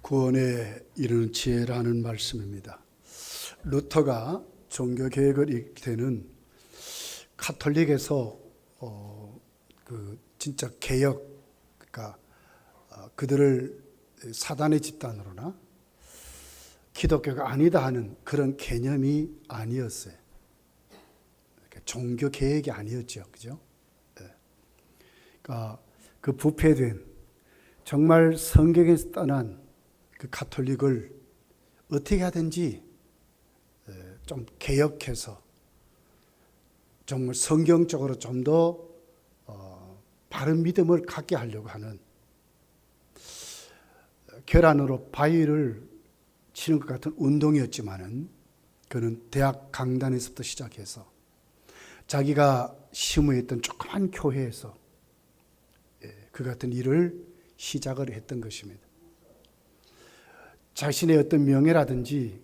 구원에 이르는 지혜라는 말씀입니다. 루터가 종교개혁을 일으킬 때는 카톨릭에서 진짜 개혁, 그러니까 그들을 사단의 집단으로나 기독교가 아니다 하는 그런 개념이 아니었어요. 종교 개혁이 아니었죠, 그죠? 그러니까 그 부패된 정말 성경에서 떠난 그 가톨릭을 어떻게 하든지 좀 개혁해서 정말 성경적으로 좀 더 바른 믿음을 갖게 하려고 하는, 계란으로 바위를 치는 것 같은 운동이었지만은 그는 대학 강단에서부터 시작해서 자기가 심의했던 조그만 교회에서 그 같은 일을 시작을 했던 것입니다. 자신의 어떤 명예라든지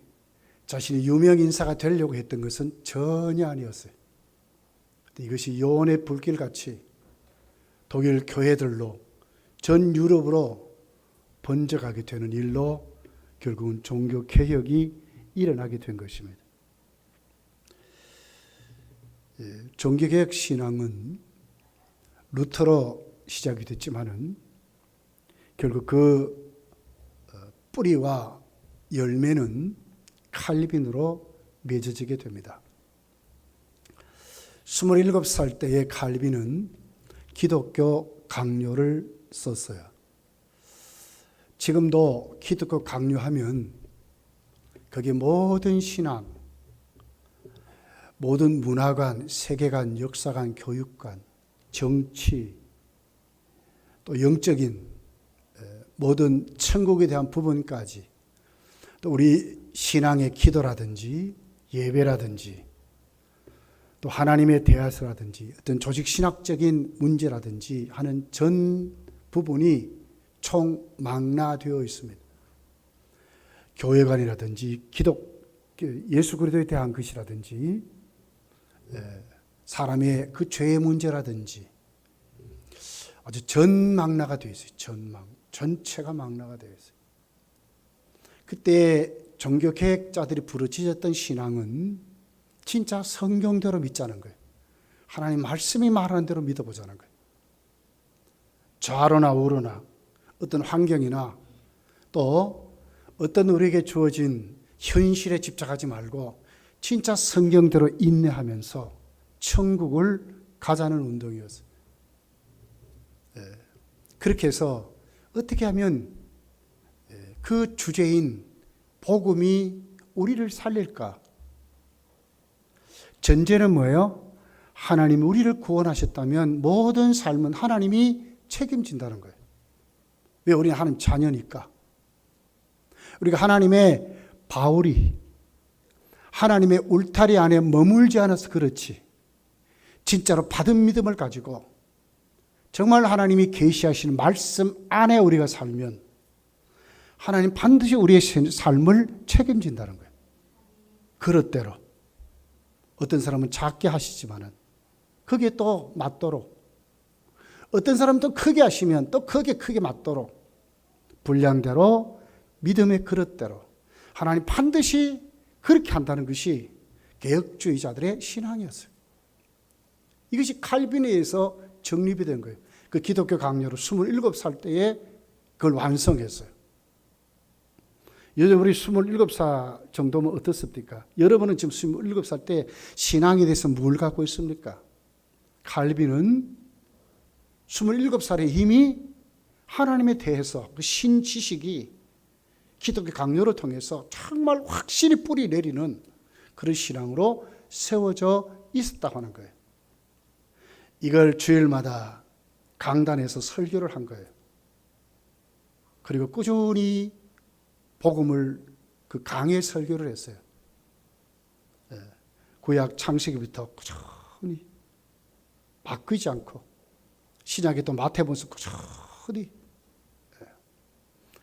자신이 유명 인사가 되려고 했던 것은 전혀 아니었어요. 이것이 요원의 불길같이 독일 교회들로 전 유럽으로 번져가게 되는 일로 결국은 종교 개혁이 일어나게 된 것입니다. 종교개혁 신앙은 루터로 시작이 됐지만은 결국 그 뿌리와 열매는 칼빈으로 맺어지게 됩니다. 27살 때의 칼빈은 기독교 강요를 썼어요. 지금도 기독교 강요하면 거기에 모든 신앙, 모든 문화관, 세계관, 역사관, 교육관, 정치, 또 영적인 모든 천국에 대한 부분까지, 또 우리 신앙의 기도라든지 예배라든지 또 하나님의 대화서라든지 어떤 조직신학적인 문제라든지 하는 전 부분이 총망라되어 있습니다. 교회관이라든지 예수 그리스도에 대한 것이라든지 사람의 그 죄의 문제라든지 아주 전망라가 되어 있어요. 전체가 망라가 되어 있어요. 그때 종교개혁자들이 부르짖었던 신앙은 진짜 성경대로 믿자는 거예요. 하나님 말씀이 말하는 대로 믿어보자는 거예요. 좌로나 우로나 어떤 환경이나 또 어떤 우리에게 주어진 현실에 집착하지 말고 진짜 성경대로 인내하면서 천국을 가자는 운동이었어요. 그렇게 해서 어떻게 하면 그 주제인 복음이 우리를 살릴까? 전제는 뭐예요? 하나님이 우리를 구원하셨다면 모든 삶은 하나님이 책임진다는 거예요. 왜? 우리는 하나님 자녀니까. 우리가 하나님의 바울이 하나님의 울타리 안에 머물지 않아서 그렇지, 진짜로 받은 믿음을 가지고 정말 하나님이 계시하시는 말씀 안에 우리가 살면 하나님 반드시 우리의 삶을 책임진다는 거예요. 그릇대로. 어떤 사람은 작게 하시지만은 그게 또 맞도록, 어떤 사람은 또 크게 하시면 또 크게 맞도록 분량대로 믿음의 그릇대로 하나님 반드시 그렇게 한다는 것이 개혁주의자들의 신앙이었어요. 이것이 칼빈에 의해서 정립이 된 거예요. 그 기독교 강요로 27살 때에 그걸 완성했어요. 요즘 우리 27살 정도면 어떻습니까? 여러분은 지금 27살 때 신앙에 대해서 뭘 갖고 있습니까? 칼빈은 27살의 힘이 하나님에 대해서 그 신지식이 기독교 강요를 통해서 정말 확실히 뿌리 내리는 그런 신앙으로 세워져 있었다고 하는 거예요. 이걸 주일마다 강단에서 설교를 한 거예요. 그리고 꾸준히 복음을 그 강의 설교를 했어요. 구약 창세기부터 꾸준히 바뀌지 않고, 신약에 또 마태복음서 꾸준히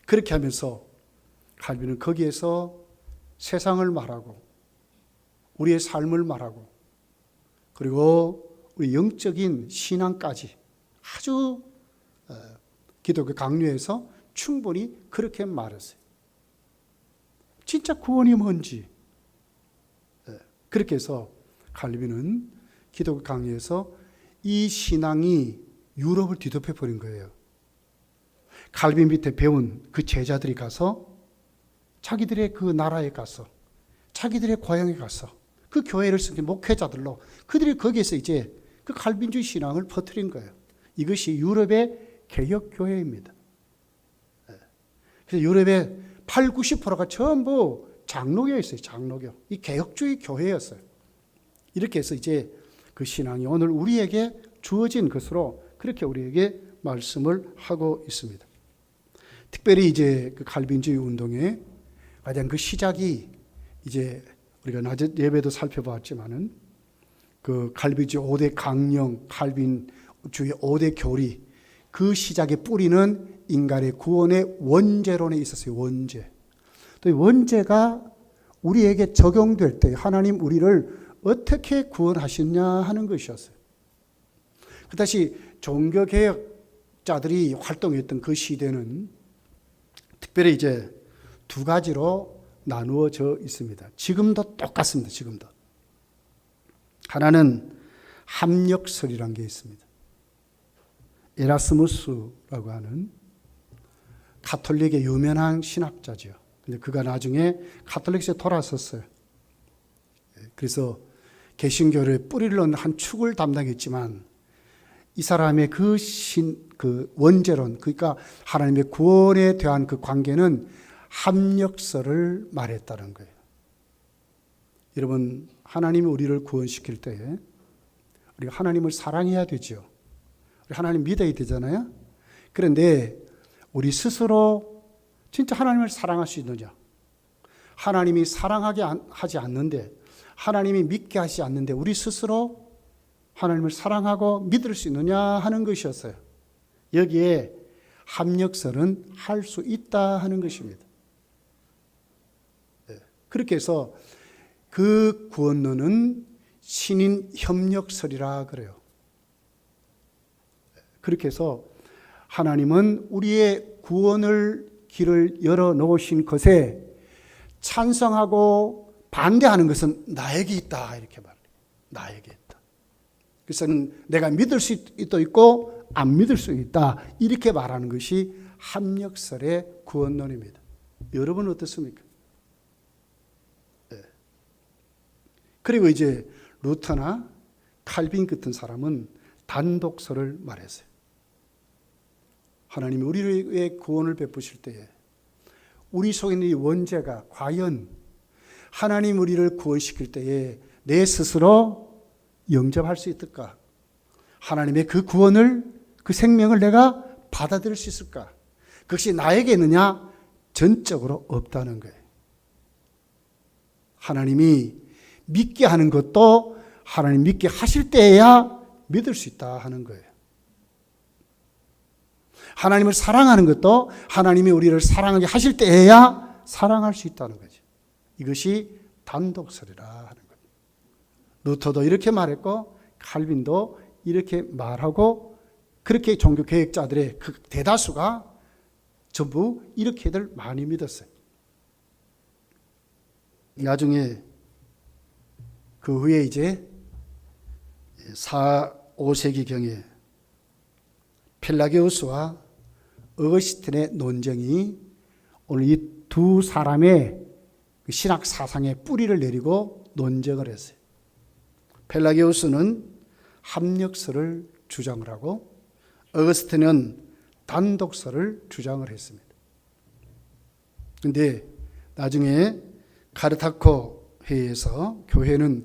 그렇게 하면서 칼빈은 거기에서 세상을 말하고 우리의 삶을 말하고 그리고 우리 영적인 신앙까지 아주 기독교 강요에서 충분히 그렇게 말했어요. 진짜 구원이 뭔지. 그렇게 해서 칼빈은 기독교 강의에서 이 신앙이 유럽을 뒤덮여 버린 거예요. 칼빈 밑에 배운 그 제자들이 가서 자기들의 그 나라에 가서 자기들의 고향에 가서 그 교회를 섬긴 목회자들로 그들이 거기에서 이제 그 칼빈주의 신앙을 퍼뜨린 거예요. 이것이 유럽의 개혁교회입니다. 그래서 유럽의 80~90%가 전부 장로교였어요. 장로교. 이 개혁주의 교회였어요. 이렇게 해서 이제 그 신앙이 오늘 우리에게 주어진 것으로 그렇게 우리에게 말씀을 하고 있습니다. 특별히 이제 그 칼빈주의 운동의 가장 그 시작이 이제 우리가 낮에 예배도 살펴봤지만은 그 칼빈주의 5대 강령, 칼빈주의 5대 교리, 그 시작의 뿌리는 인간의 구원의 원죄론에 있었어요. 원죄. 또 이 원죄가 우리에게 적용될 때 하나님 우리를 어떻게 구원하셨냐 하는 것이었어요. 그 다시 종교개혁자들이 활동했던 그 시대는 특별히 이제 두 가지로 나누어져 있습니다. 지금도 똑같습니다. 지금도. 하나는 합력설이라는 게 있습니다. 에라스무스라고 하는 가톨릭의 유명한 신학자죠. 근데 그가 나중에 가톨릭에 돌아섰어요. 그래서 개신교를 뿌리를 넣는 한 축을 담당했지만 이 사람의 그 원죄론, 그러니까 하나님의 구원에 대한 그 관계는 합력설을 말했다는 거예요. 여러분, 하나님이 우리를 구원시킬 때에 우리가 하나님을 사랑해야 되죠. 우리 하나님 믿어야 되잖아요. 그런데 우리 스스로 진짜 하나님을 사랑할 수 있느냐? 하나님이 사랑하게 하지 않는데, 하나님이 믿게 하지 않는데 우리 스스로 하나님을 사랑하고 믿을 수 있느냐 하는 것이었어요. 여기에 합력설은 할 수 있다 하는 것입니다. 그렇게 해서 그 구원론은 신인 협력설이라 그래요. 그렇게 해서 하나님은 우리의 구원을 길을 열어놓으신 것에 찬성하고 반대하는 것은 나에게 있다 이렇게 말해요. 나에게 있다. 그래서 내가 믿을 수도 있고 안 믿을 수 있다 이렇게 말하는 것이 합력설의 구원론입니다. 여러분은 어떻습니까? 그리고 이제 루터나 칼빈 같은 사람은 단독설을 말했어요. 하나님이 우리의 구원을 베푸실 때에 우리 속에 있는 이 원죄가 과연 하나님 우리를 구원시킬 때에 내 스스로 영접할 수 있을까? 하나님의 그 구원을, 그 생명을 내가 받아들일 수 있을까? 그것이 나에게 있느냐? 전적으로 없다는 거예요. 하나님이 믿게 하는 것도 하나님 믿게 하실 때에야 믿을 수 있다 하는 거예요. 하나님을 사랑하는 것도 하나님이 우리를 사랑하게 하실 때에야 사랑할 수 있다는 거죠. 이것이 단독설이라 하는 겁니다. 루터도 이렇게 말했고 칼빈도 이렇게 말하고 그렇게 종교개혁자들의 그 대다수가 전부 이렇게들 많이 믿었어요. 나중에 그 후에 이제 4, 5세기경에 펠라기우스와 어거스틴의 논쟁이 오늘 이 두 사람의 신학 사상의 뿌리를 내리고 논쟁을 했어요. 펠라기우스는 합력설을 주장을 하고 어거스틴은 단독설을 주장을 했습니다. 그런데 나중에 카르타코 회의에서 교회는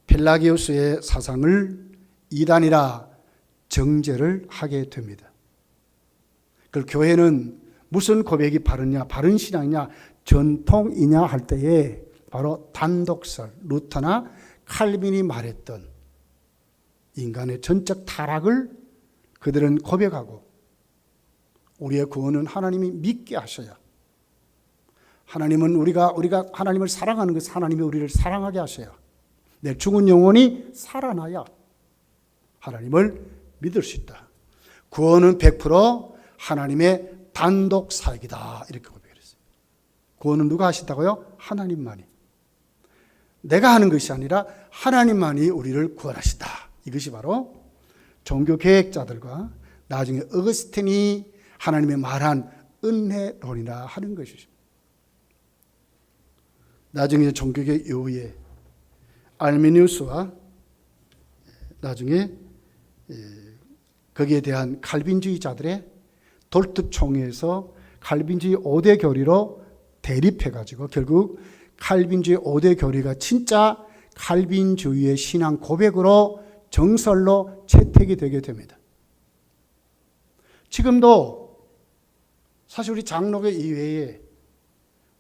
펠라기우스의 사상을 이단이라 정죄를 하게 됩니다. 그 교회는 무슨 고백이 바르냐, 바른 신앙이냐, 전통이냐 할 때에 바로 단독설, 루터나 칼빈이 말했던 인간의 전적 타락을 그들은 고백하고 우리의 구원은 하나님이 믿게 하셔야, 하나님은 우리가 하나님을 사랑하는 것은 하나님이 우리를 사랑하게 하셔야, 내 죽은 영혼이 살아나야 하나님을 믿을 수 있다. 구원은 100% 하나님의 단독 사역이다. 이렇게 고백했어요. 구원은 누가 하신다고요? 하나님만이. 내가 하는 것이 아니라 하나님만이 우리를 구원하신다. 이것이 바로 종교 개혁자들과 나중에 어거스틴이 하나님의 말한 은혜론이라 하는 것이죠. 나중에 종교개혁 이후에 알미니우스와 나중에 거기에 대한 칼빈주의자들의 돌트총회에서 칼빈주의 5대 교리로 대립해가지고 결국 칼빈주의 5대 교리가 진짜 칼빈주의의 신앙 고백으로 정설로 채택이 되게 됩니다. 지금도 사실 우리 장로교 이외에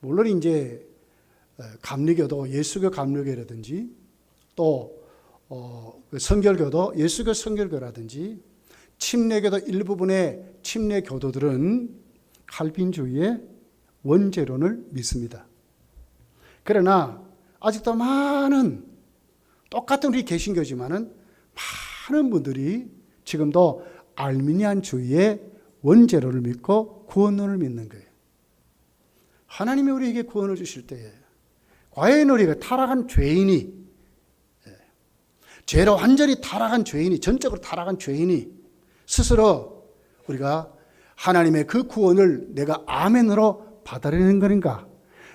물론 이제 감리교도 예수교 감리교라든지 또 성결교도 예수교 성결교라든지 침례교도 일부분의 침례 교도들은 칼빈주의의 원죄론을 믿습니다. 그러나 아직도 많은 똑같은 우리 개신교지만은 많은 분들이 지금도 알미니안주의의 원죄론을 믿고 구원론을 믿는 거예요. 하나님이 우리에게 구원을 주실 때에 과연 우리가 타락한 죄인이 죄로 완전히 타락한 죄인이 전적으로 타락한 죄인이 스스로 우리가 하나님의 그 구원을 내가 아멘으로 받아내는 것인가?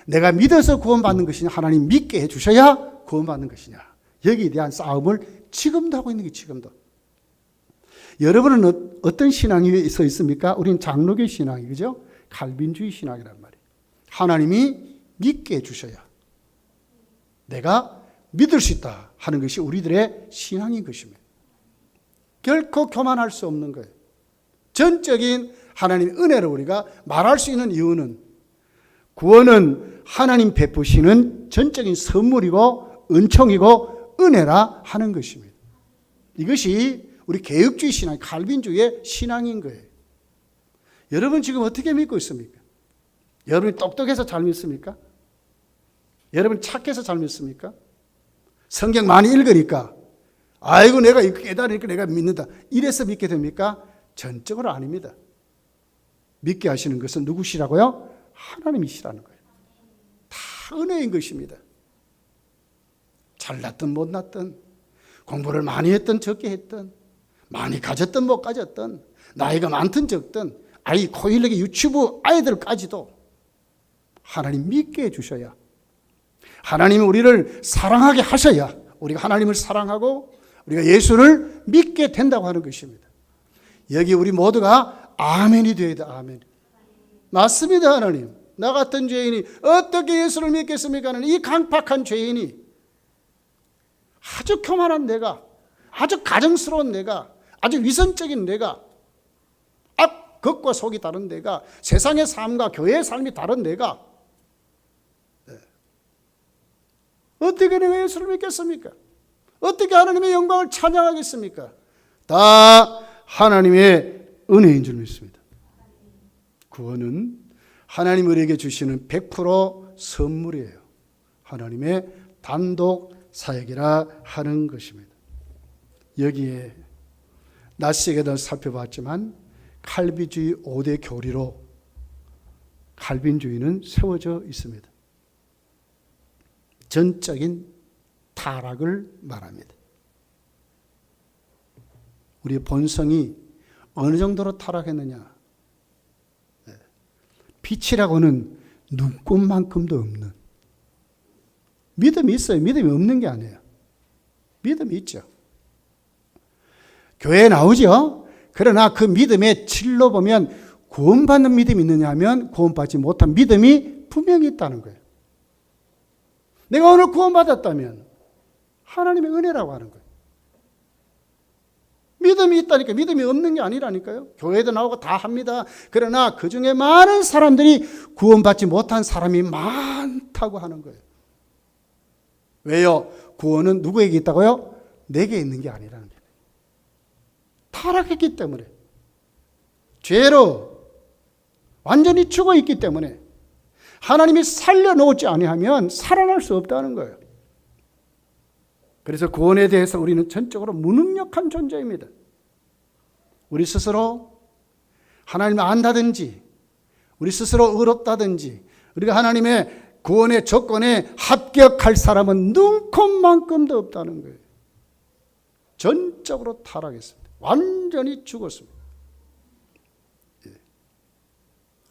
내가 믿어서 구원받는 것이냐? 하나님 믿게 해주셔야 구원받는 것이냐? 여기에 대한 싸움을 지금도 하고 있는 게 지금도. 여러분은 어떤 신앙 위에 서 있습니까? 우리는 장로교 신앙이 그죠? 칼빈주의 신앙이란 말이에요. 하나님이 믿게 해주셔야 내가 믿을 수 있다 하는 것이 우리들의 신앙인 것입니다. 결코 교만할 수 없는 거예요. 전적인 하나님의 은혜를 우리가 말할 수 있는 이유는 구원은 하나님 베푸시는 전적인 선물이고 은총이고 은혜라 하는 것입니다. 이것이 우리 개혁주의 신앙, 칼빈주의의 신앙인 거예요. 여러분 지금 어떻게 믿고 있습니까? 여러분이 똑똑해서 잘 믿습니까? 여러분 착해서 잘 믿습니까? 성경 많이 읽으니까 아이고 내가 이거 깨달으니까 내가 믿는다. 이래서 믿게 됩니까? 전적으로 아닙니다. 믿게 하시는 것은 누구시라고요? 하나님이시라는 거예요. 다 은혜인 것입니다. 잘났든 못났든 공부를 많이 했든 적게 했든 많이 가졌든 못 가졌든 나이가 많든 적든 아이 코일렉의 유치부 아이들까지도 하나님 믿게 해주셔야 하나님이 우리를 사랑하게 하셔야 우리가 하나님을 사랑하고 우리가 예수를 믿게 된다고 하는 것입니다. 여기 우리 모두가 아멘이 되어야 돼. 아멘. 맞습니다. 하나님. 나 같은 죄인이 어떻게 예수를 믿겠습니까? 하는 이 강팍한 죄인이 아주 교만한 내가 아주 가정스러운 내가 아주 위선적인 내가 겉과 속이 다른 내가 세상의 삶과 교회의 삶이 다른 내가 어떻게 내가 예수를 믿겠습니까? 어떻게 하나님의 영광을 찬양하겠습니까? 다 하나님의 은혜인 줄 믿습니다. 구원은 하나님 우리에게 주시는 100% 선물이에요. 하나님의 단독 사역이라 하는 것입니다. 여기에 낯세게도 살펴봤지만 칼빈주의 5대 교리로 칼빈주의는 세워져 있습니다. 전적인 타락을 말합니다. 우리의 본성이 어느 정도로 타락했느냐? 빛이라고는 눈꽃만큼도 없는 믿음이 있어요. 믿음이 없는 게 아니에요. 믿음이 있죠. 교회에 나오죠. 그러나 그 믿음의 질로 보면 구원받는 믿음이 있느냐 하면 구원받지 못한 믿음이 분명히 있다는 거예요. 내가 오늘 구원받았다면 하나님의 은혜라고 하는 거예요. 믿음이 있다니까 믿음이 없는 게 아니라니까요. 교회도 나오고 다 합니다. 그러나 그 중에 많은 사람들이 구원받지 못한 사람이 많다고 하는 거예요. 왜요? 구원은 누구에게 있다고요? 내게 있는 게 아니라는 거예요. 타락했기 때문에 죄로 완전히 죽어 있기 때문에 하나님이 살려놓지 아니하면 살아날 수 없다는 거예요. 그래서 구원에 대해서 우리는 전적으로 무능력한 존재입니다. 우리 스스로 하나님을 안다든지 우리 스스로 의롭다든지 우리가 하나님의 구원의 조건에 합격할 사람은 눈꼽만큼도 없다는 거예요. 전적으로 타락했습니다. 완전히 죽었습니다.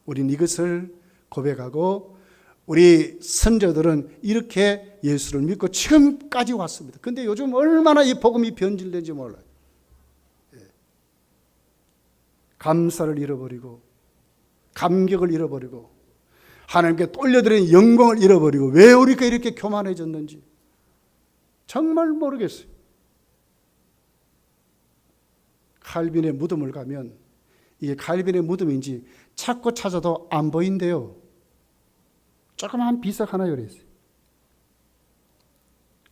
우린 이것을 고백하고 우리 선조들은 이렇게 예수를 믿고 지금까지 왔습니다. 근데 요즘 얼마나 이 복음이 변질된지 몰라요. 감사를 잃어버리고 감격을 잃어버리고 하나님께 돌려드리는 영광을 잃어버리고 왜 우리가 이렇게 교만해졌는지 정말 모르겠어요. 칼빈의 무덤을 가면 이게 칼빈의 무덤인지 찾고 찾아도 안 보인대요. 조그만 비석 하나 열어있어요.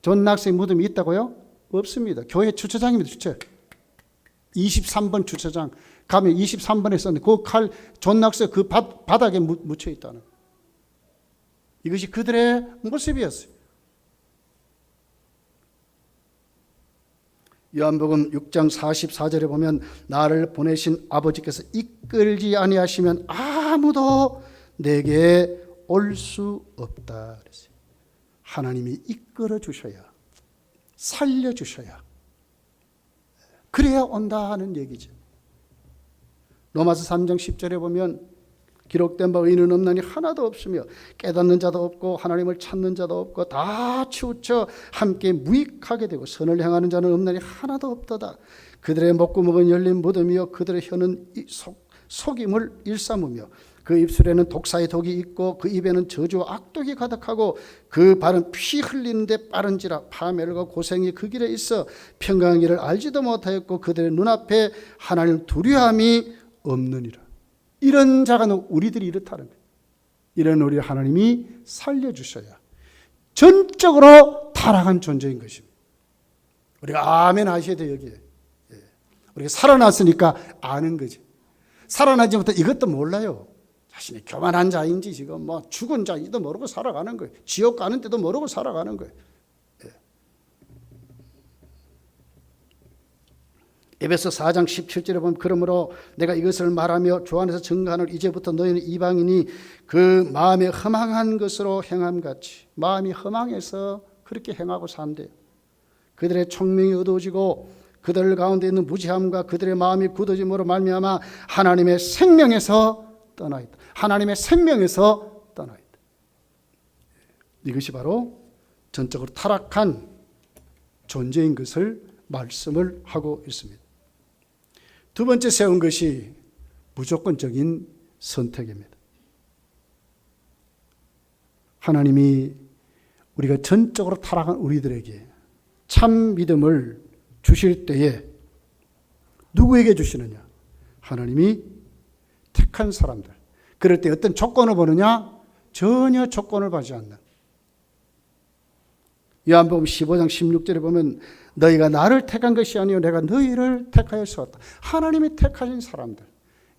존 낙스의 무덤이 있다고요? 없습니다. 교회 주차장입니다. 주차. 23번 주차장 가면 23번에 썼는데 그 칼 존 낙스 그 바닥에 묻혀 있다는 거예요. 이것이 그들의 모습이었어요. 요한복음 6장 44절에 보면 나를 보내신 아버지께서 이끌지 아니하시면 아무도 내게 올 수 없다 그랬어요. 하나님이 이끌어 주셔야, 살려 주셔야, 그래야 온다 하는 얘기죠. 로마서 3장 10절에 보면 기록된 바 의인은 없나니 하나도 없으며 깨닫는 자도 없고 하나님을 찾는 자도 없고 다 치우쳐 함께 무익하게 되고 선을 행하는 자는 없나니 하나도 없도다. 그들의 목구멍은 열린 무덤이요 그들의 혀는 속임을 일삼으며 그 입술에는 독사의 독이 있고 그 입에는 저주와 악독이 가득하고 그 발은 피 흘리는데 빠른지라 파멸과 고생이 그 길에 있어 평강한 길을 알지도 못하였고 그들의 눈앞에 하나님을 두려움이 없느니라. 이런 자가 우리들이 이렇다는 거예요. 이런 우리 하나님이 살려주셔야 전적으로 타락한 존재인 것입니다. 우리가 아멘 하셔야 돼요. 여기에 우리가 살아났으니까 아는 거지. 살아나지 못해 이것도 몰라요. 자신이 교만한 자인지 지금 뭐 죽은 자인지도 모르고 살아가는 거예요. 지옥 가는데도 모르고 살아가는 거예요. 에베소 4장 17절에 보면 그러므로 내가 이것을 말하며 주 안에서 증거하노니 이제부터 너희는 이방인이 그 마음에 허망한 것으로 행함같이 마음이 허망해서 그렇게 행하고 산대요. 그들의 총명이 어두워지고 그들 가운데 있는 무지함과 그들의 마음이 굳어짐으로 말미암아 하나님의 생명에서 떠나 있다. 하나님의 생명에서 떠나 있다. 이것이 바로 전적으로 타락한 존재인 것을 말씀을 하고 있습니다. 두 번째 세운 것이 무조건적인 선택입니다. 하나님이 우리가 전적으로 타락한 우리들에게 참 믿음을 주실 때에 누구에게 주시느냐? 하나님이 택한 사람들. 그럴 때 어떤 조건을 보느냐? 전혀 조건을 받지 않는. 요한복음 15장 16절에 보면 너희가 나를 택한 것이 아니요 내가 너희를 택하였었다. 하나님이 택하신 사람들.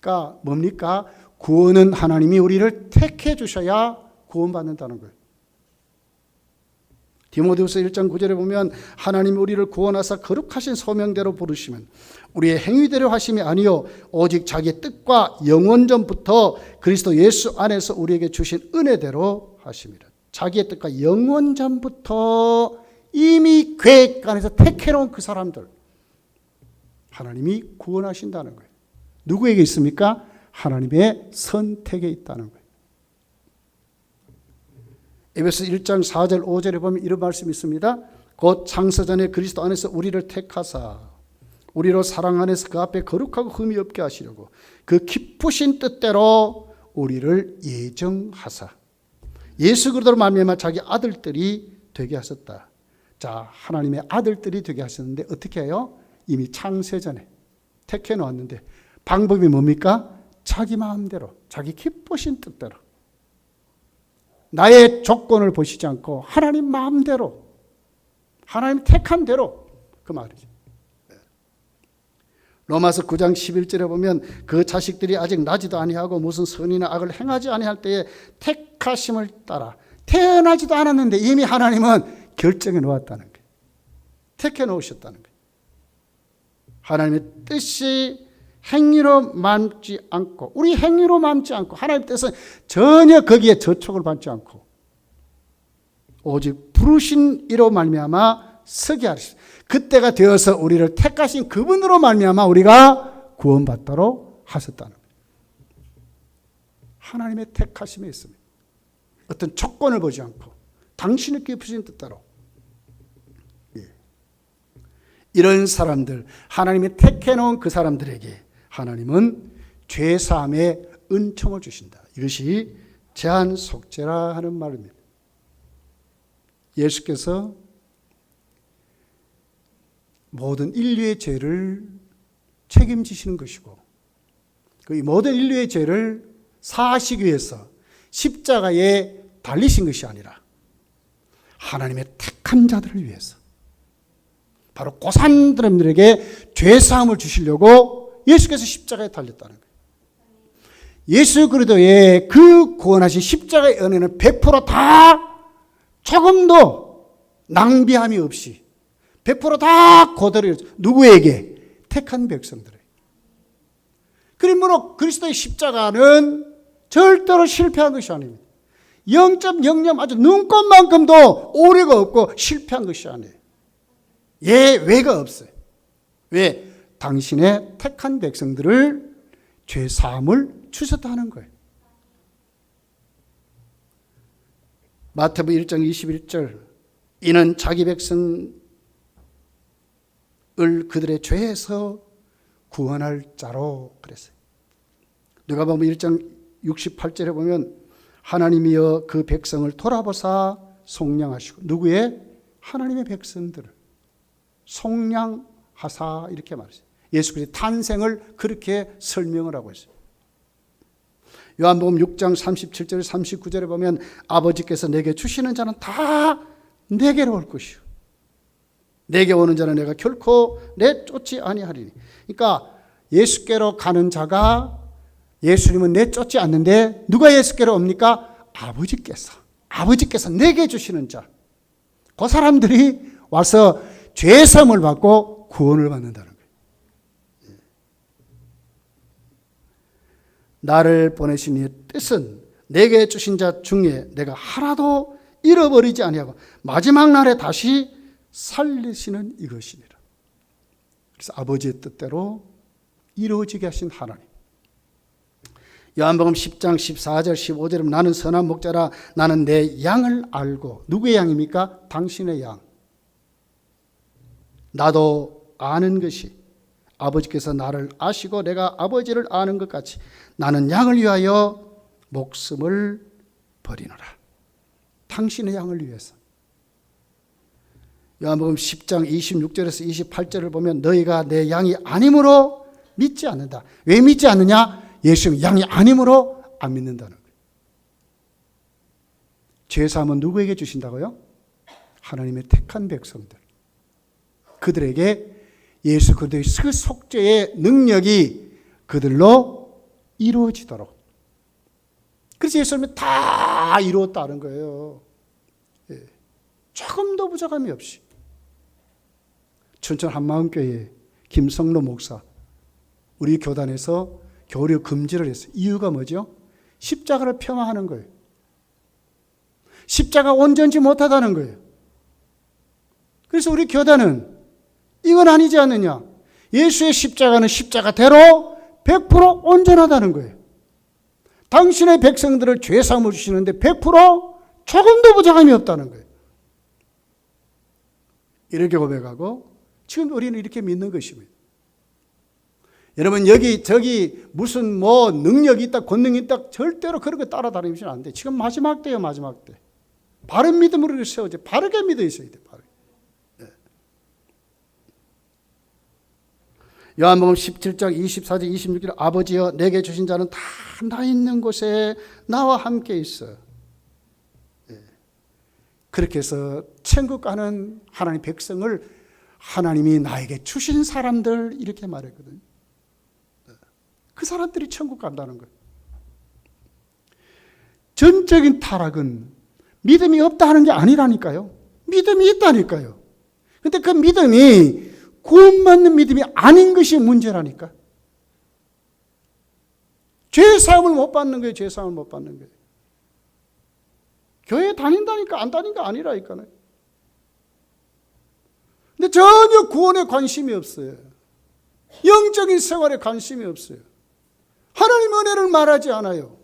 그러니까 뭡니까? 구원은 하나님이 우리를 택해 주셔야 구원받는다는 거예요. 디모데후서 1장 9절에 보면 하나님이 우리를 구원하사 거룩하신 소명대로 부르시면 우리의 행위대로 하심이 아니요 오직 자기의 뜻과 영원전부터 그리스도 예수 안에서 우리에게 주신 은혜대로 하심이라. 자기의 뜻과 영원전부터 이미 계획 안에서 택해놓은 그 사람들 하나님이 구원하신다는 거예요. 누구에게 있습니까? 하나님의 선택에 있다는 거예요. 에베소 1장 4절 5절에 보면 이런 말씀이 있습니다. 곧 창세전에 그리스도 안에서 우리를 택하사 우리로 사랑 안에서 그 앞에 거룩하고 흠이 없게 하시려고 그 기쁘신 뜻대로 우리를 예정하사 예수 그리스도로 말미암아 자기 아들들이 되게 하셨다. 자, 하나님의 아들들이 되게 하셨는데 어떻게 해요? 이미 창세전에 택해 놓았는데 방법이 뭡니까? 자기 마음대로, 자기 기쁘신 뜻대로. 나의 조건을 보시지 않고 하나님 마음대로, 하나님 택한 대로 그 말이죠. 로마서 9장 11절에 보면 그 자식들이 아직 나지도 아니하고 무슨 선이나 악을 행하지 아니할 때에 택하심을 따라 태어나지도 않았는데 이미 하나님은 결정해 놓았다는 거예요. 택해 놓으셨다는 거예요. 하나님의 뜻이 행위로 맘지 않고, 우리 행위로 맘지 않고, 하나님 뜻은 전혀 거기에 저촉을 받지 않고, 오직 부르신 이로 말미암아 서게 하시고, 그때가 되어서 우리를 택하신 그분으로 말미암아 우리가 구원받도록 하셨다는 거예요. 하나님의 택하심에 있습니다. 어떤 조건을 보지 않고 당신의 깊으신 뜻대로. 이런 사람들, 하나님이 택해놓은 그 사람들에게 하나님은 죄사함의 은총을 주신다. 이것이 제한속죄라 하는 말입니다. 예수께서 모든 인류의 죄를 책임지시는 것이고, 그 모든 인류의 죄를 사하시기 위해서 십자가에 달리신 것이 아니라 하나님의 택한 자들을 위해서, 바로 그 사람들에게 죄사함을 주시려고 예수께서 십자가에 달렸다는 거예요. 예수 그리스도의 그 구원하신 십자가의 은혜는 100% 다 조금도 낭비함이 없이 100% 다 그대로 누구에게? 택한 백성들에게. 그러므로 그리스도의 십자가는 절대로 실패한 것이 아닙니다. 0.00 아주 눈곱만큼도 오류가 없고 실패한 것이 아니에요. 예외가 없어요. 왜? 당신의 택한 백성들을 죄 사함을 주셨다는 거예요. 마태복음 1장 21절, 이는 자기 백성을 그들의 죄에서 구원할 자로 그랬어요. 누가복음 1장 68절에 보면 하나님이여 그 백성을 돌아보사 속량하시고, 누구의? 하나님의 백성들을 속량하사, 이렇게 말했어요. 예수 그리스도의 탄생을 그렇게 설명을 하고 있어요. 요한복음 6장 37절 39절에 보면 아버지께서 내게 주시는 자는 다 내게로 올 것이요, 내게 오는 자는 내가 결코 내쫓지 아니하리니. 그러니까 예수께로 가는 자가, 예수님은 내쫓지 않는데 누가 예수께로 옵니까? 아버지께서 내게 주시는 자, 그 사람들이 와서 죄사함을 받고 구원을 받는다는 거예요. 나를 보내신 이의 뜻은 내게 주신 자 중에 내가 하나도 잃어버리지 아니하고 마지막 날에 다시 살리시는 이것이니라. 그래서 아버지의 뜻대로 이루어지게 하신 하나님. 요한복음 10장 14절 15절에 나는 선한 목자라, 나는 내 양을 알고. 누구의 양입니까? 당신의 양. 나도 아는 것이 아버지께서 나를 아시고 내가 아버지를 아는 것 같이 나는 양을 위하여 목숨을 버리노라. 당신의 양을 위해서. 요한복음 10장 26절에서 28절을 보면 너희가 내 양이 아니므로 믿지 않는다. 왜 믿지 않느냐? 예수님 양이 아니므로 안 믿는다는 거예요. 죄사함은 누구에게 주신다고요? 하나님의 택한 백성들. 그들에게 예수 그리스도의 그 속죄의 능력이 그들로 이루어지도록. 그래서 예수님이 다 이루었다는 거예요. 조금도 부족함이 없이. 춘천 한마음교회 김성로 목사, 우리 교단에서 교류 금지를 했어요. 이유가 뭐죠? 십자가를 폄하하는 거예요. 십자가 온전치 못하다는 거예요. 그래서 우리 교단은 이건 아니지 않느냐? 예수의 십자가는 십자가대로 100% 온전하다는 거예요. 당신의 백성들을 죄사함을 주시는데 100% 조금도 부족함이 없다는 거예요. 이렇게 고백하고 지금 우리는 이렇게 믿는 것입니다. 여러분 여기 저기 무슨 뭐 능력이 있다 권능이 있다 절대로 그런 거 따라다니시면 안 돼. 지금 마지막 때예요. 마지막 때. 바른 믿음으로 세워져. 바르게 믿어 있어야 돼. 바르게. 네. 요한복음 17장 24절 26절 아버지여 내게 주신 자는 다 나 있는 곳에 나와 함께 있어. 네. 그렇게 해서 천국 가는 하나님 백성을 하나님이 나에게 주신 사람들 이렇게 말했거든요. 그 사람들이 천국 간다는 거예요. 전적인 타락은 믿음이 없다는 게 아니라니까요. 믿음이 있다니까요. 그런데 그 믿음이 구원받는 믿음이 아닌 것이 문제라니까. 죄사함을 못 받는 거예요. 죄사함을 못 받는 거예요. 교회 다닌다니까 안 다니까 아니라니까요. 근데 전혀 구원에 관심이 없어요. 영적인 생활에 관심이 없어요. 하나님의 은혜를 말하지 않아요.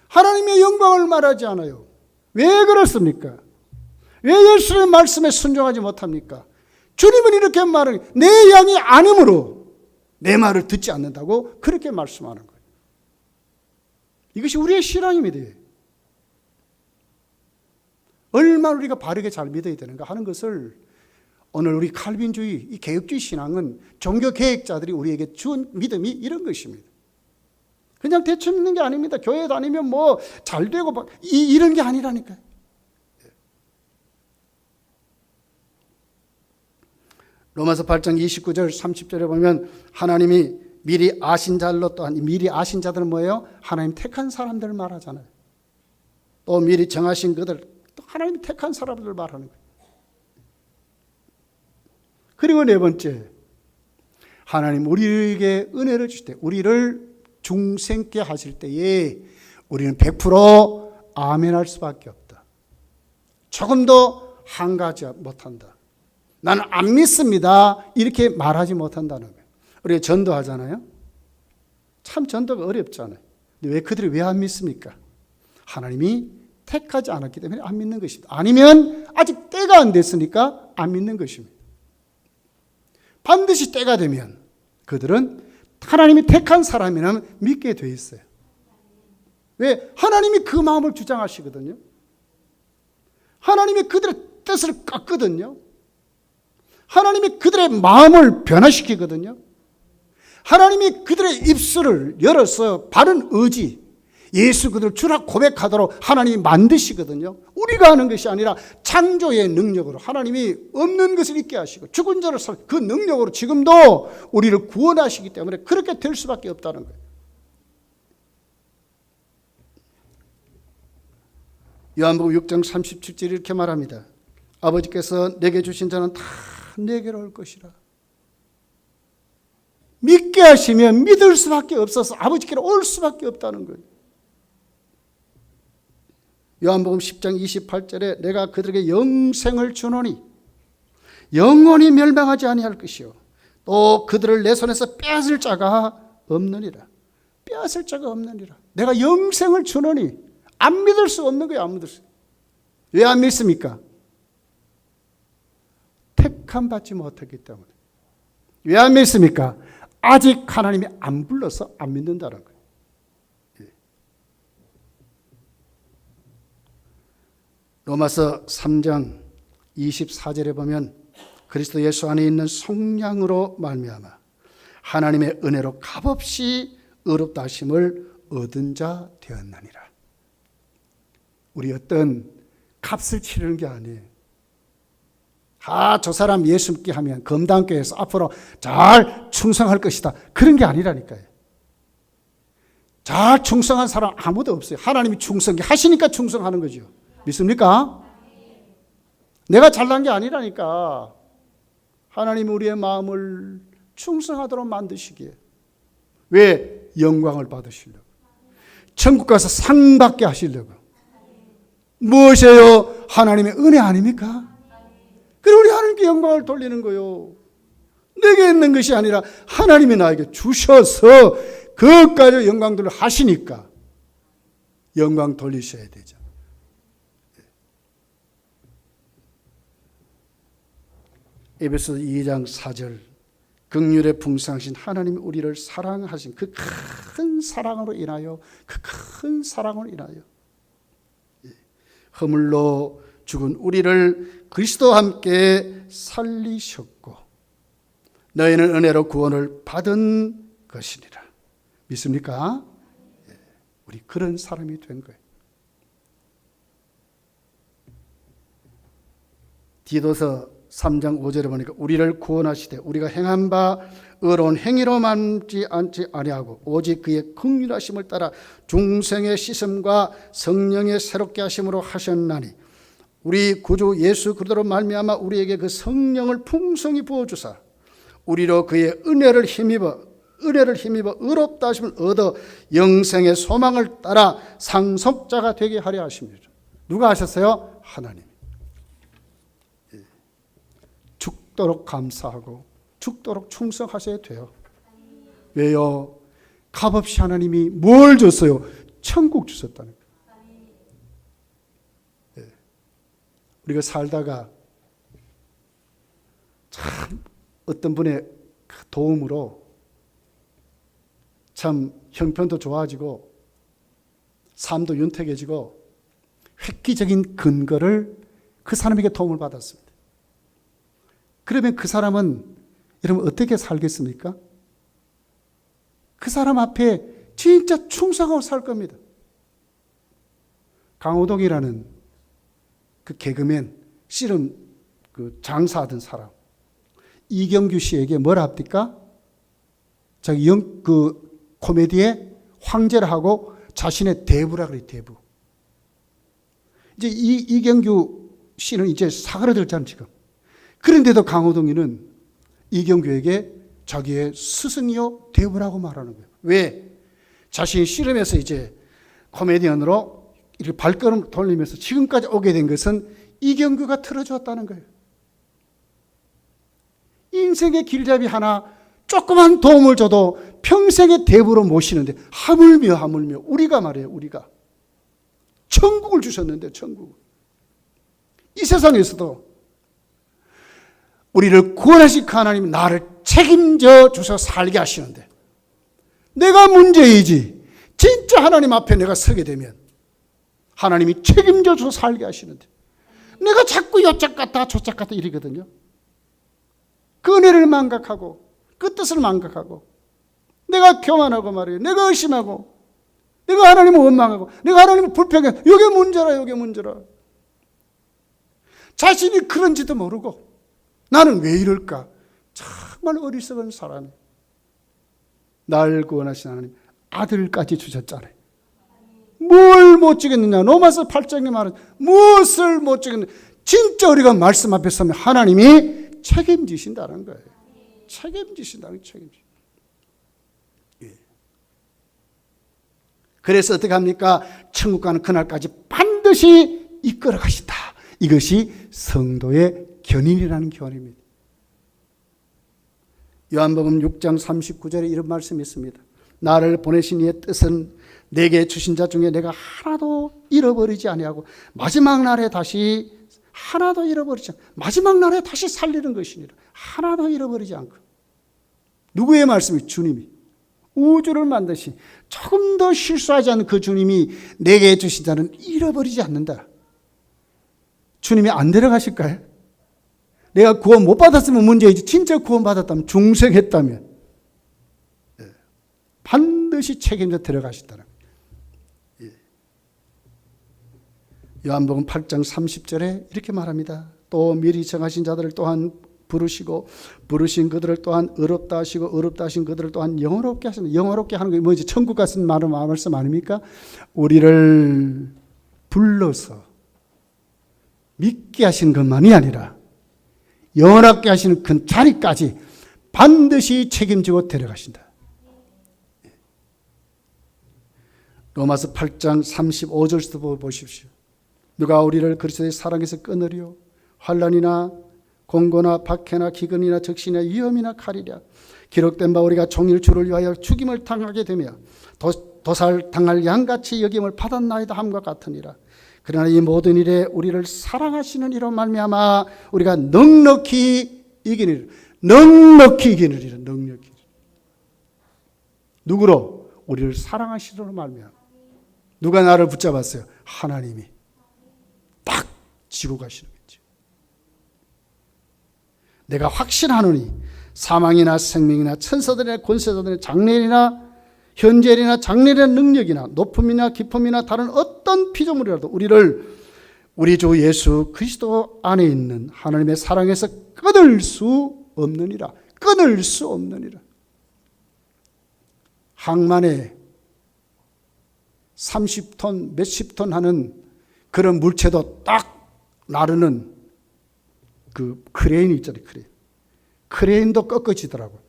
하나님의 영광을 말하지 않아요. 왜 그렇습니까? 왜 예수의 말씀에 순종하지 못합니까? 주님은 이렇게 말하는 거예요. 내 양이 아니므로 내 말을 듣지 않는다고 그렇게 말씀하는 거예요. 이것이 우리의 신앙입니다. 얼마나 우리가 바르게 잘 믿어야 되는가 하는 것을 오늘 우리 칼빈주의, 이 개혁주의 신앙은 종교 개혁자들이 우리에게 준 믿음이 이런 것입니다. 그냥 대충 믿는 게 아닙니다. 교회 다니면 뭐 잘 되고 이런 게 아니라니까요. 로마서 8장 29절 30절에 보면 하나님이 미리 아신 자들로 또한 미리 아신 자들은 뭐예요? 하나님 택한 사람들을 말하잖아요. 또 미리 정하신 그들 또 하나님이 택한 사람들을 말하는 거예요. 그리고 네 번째, 하나님 우리에게 은혜를 주실 때 우리를 중생케 하실 때에 우리는 100% 아멘할 수밖에 없다. 조금도 한가하지 못한다. 나는 안 믿습니다. 이렇게 말하지 못한다는 거예요. 우리가 전도하잖아요. 참 전도가 어렵잖아요. 근데 왜 그들이 왜 안 믿습니까? 하나님이 택하지 않았기 때문에 안 믿는 것입니다. 아니면 아직 때가 안 됐으니까 안 믿는 것입니다. 반드시 때가 되면 그들은 하나님이 택한 사람이라면 믿게 돼 있어요. 왜? 하나님이 그 마음을 주장하시거든요. 하나님이 그들의 뜻을 깎거든요. 하나님이 그들의 마음을 변화시키거든요. 하나님이 그들의 입술을 열어서 바른 의지, 예수 그들을 주라 고백하도록 하나님이 만드시거든요. 우리가 하는 것이 아니라 창조의 능력으로 하나님이 없는 것을 있게 하시고 죽은 자를 살 그 능력으로 지금도 우리를 구원하시기 때문에 그렇게 될 수밖에 없다는 거예요. 요한복음 6장 37절 이렇게 말합니다. 아버지께서 내게 주신 자는 다 내게로 올 것이라. 믿게 하시면 믿을 수밖에 없어서 아버지께로 올 수밖에 없다는 거예요. 요한복음 10장 28절에 내가 그들에게 영생을 주노니 영원히 멸망하지 아니할 것이요 또 그들을 내 손에서 빼앗을 자가 없느니라. 빼앗을 자가 없느니라. 내가 영생을 주노니 안 믿을 수 없는 거예요. 안 믿을 수. 왜 안 믿습니까? 택함 받지 못했기 때문에. 왜 안 믿습니까? 아직 하나님이 안 불러서 안 믿는다는 거예요. 로마서 3장 24절에 보면 그리스도 예수 안에 있는 성령으로 말미암아 하나님의 은혜로 값없이 의롭다 하심을 얻은 자 되었나니라. 우리 어떤 값을 치르는 게 아니에요. 저 사람 예수 믿게 하면 검단교회에서 앞으로 잘 충성할 것이다. 그런 게 아니라니까요. 잘 충성한 사람 아무도 없어요. 하나님이 충성케 하시니까 충성하는 거죠. 믿습니까? 내가 잘난 게 아니라니까. 하나님 우리의 마음을 충성하도록 만드시기에. 왜? 영광을 받으시려고. 천국 가서 상 받게 하시려고. 무엇이에요? 하나님의 은혜 아닙니까? 그리고 우리 하나님께 영광을 돌리는 거요. 내게 있는 것이 아니라 하나님이 나에게 주셔서 그것까지 영광들을 하시니까 영광 돌리셔야 되죠. 에베소 2장 4절 긍휼의 풍성하신 하나님이 우리를 사랑하신 그 큰 사랑으로 인하여 허물로 죽은 우리를 그리스도와 함께 살리셨고 너희는 은혜로 구원을 받은 것이니라. 믿습니까? 우리 그런 사람이 된 거예요. 디도서 3장 5절에 보니까 우리를 구원하시되 우리가 행한 바 의로운 행위로 만지 않지 아니하고 오직 그의 긍휼하심을 따라 중생의 씻음과 성령의 새롭게 하심으로 하셨나니 우리 구주 예수 그리스도로 말미암아 우리에게 그 성령을 풍성히 부어주사 우리로 그의 은혜를 힘입어 은혜를 힘입어 의롭다 하심을 얻어 영생의 소망을 따라 상속자가 되게 하려 하십니다. 누가 하셨어요? 하나님. 죽도록 감사하고 죽도록 충성하셔야 돼요. 왜요? 값없이 하나님이 뭘 줬어요? 천국 주셨다는 거예요. 우리가 살다가 참 어떤 분의 도움으로 참 형편도 좋아지고 삶도 윤택해지고 획기적인 근거를 그 사람에게 도움을 받았습니다. 그러면 그 사람은 여러분 어떻게 살겠습니까? 그 사람 앞에 진짜 충성하고 살 겁니다. 강호동이라는 그 개그맨, 씨름 그 장사하던 사람, 이경규 씨에게 뭘 합니까? 자기 그 코미디에 황제를 하고 자신의 대부라 그래요, 대부. 이제 이경규 씨는 이제 사그라들잖아요, 지금. 그런데도 강호동이는 이경규에게 자기의 스승이요 대부라고 말하는 거예요. 왜? 자신이 씨름에서 이제 코미디언으로 이렇게 발걸음 돌리면서 지금까지 오게 된 것은 이경규가 틀어주었다는 거예요. 인생의 길잡이 하나 조그만 도움을 줘도 평생의 대부로 모시는데 하물며 우리가 말이에요. 우리가 천국을 주셨는데 천국. 이 세상에서도 우리를 구원하신 그 하나님이 나를 책임져 주셔서 살게 하시는데 내가 문제이지 진짜 하나님 앞에 내가 서게 되면 하나님이 책임져 주셔서 살게 하시는데 내가 자꾸 요짝 갔다 저짝 갔다 이러거든요. 그 은혜를 망각하고 그 뜻을 망각하고 내가 교만하고 말이에요. 내가 의심하고 내가 하나님을 원망하고 내가 하나님을 불평해. 이게 문제라 이게 문제라. 자신이 그런지도 모르고 나는 왜 이럴까? 정말 어리석은 사람이. 날 구원하신 하나님 아들까지 주셨잖아요. 뭘 못 주겠느냐? 로마서 8장에 말은 무엇을 못 주겠느냐? 진짜 우리가 말씀 앞에 서면 하나님이 책임지신다는 거예요. 책임지신다는 책임지. 예. 그래서 어떻게 합니까? 천국 가는 그날까지 반드시 이끌어 가신다. 이것이 성도의 견인이라는 교훈입니다. 요한복음 6장 39절에 이런 말씀이 있습니다. 나를 보내신 이의 뜻은 내게 주신 자 중에 내가 하나도 잃어버리지 아니하고 마지막 날에 다시 하나도 잃어버리지 않고 마지막 날에 다시 살리는 것이니라. 하나도 잃어버리지 않고. 누구의 말씀이? 주님이. 우주를 만드신 조금 더 실수하지 않는 그 주님이 내게 주신 자는 잃어버리지 않는다. 주님이 안 데려가실까요? 내가 구원 못 받았으면 문제이지 진짜 구원 받았다면 중생했다면 반드시 책임져 데려가신다는 거예요. 요한복음 8장 30절에 이렇게 말합니다. 또 미리 정하신 자들을 또한 부르시고 부르신 그들을 또한 의롭다 하시고 의롭다 하신 그들을 또한 영화롭게 하시는. 영화롭게 하는 게 뭐지? 천국 같은 말씀 아닙니까? 우리를 불러서 믿게 하시는 것만이 아니라 영원하게 하시는 그 자리까지 반드시 책임지고 데려가신다. 로마서 8장 35절부터 보십시오. 누가 우리를 그리스도의 사랑에서 끊으리요? 환난이나 공고나 박해나 기근이나 적신이나 위험이나 칼이랴. 기록된 바 우리가 종일 주를 위하여 죽임을 당하게 되며 도살 당할 양같이 여김을 받았나이다 함과 같으니라. 그러나 이 모든 일에 우리를 사랑하시는 이로 말미암아 우리가 넉넉히 이기느니라. 넉넉히 이기느니라. 넉넉히. 누구로? 우리를 사랑하시는 말미암아. 누가 나를 붙잡았어요? 하나님이 딱 쥐고 가시는 거죠. 내가 확신하노니 사망이나 생명이나 천사들이나 권세자들이나 장래일이나 현재일이나 장래일의 능력이나 높음이나 깊음이나 다른 어떤 피조물이라도 우리를 우리 주 예수 그리스도 안에 있는 하나님의 사랑에서 끊을 수 없느니라. 끊을 수 없느니라. 항만에 30톤, 몇십 톤 하는 그런 물체도 딱 나르는 그 크레인이 있잖아요. 크레인도 꺾어지더라고요.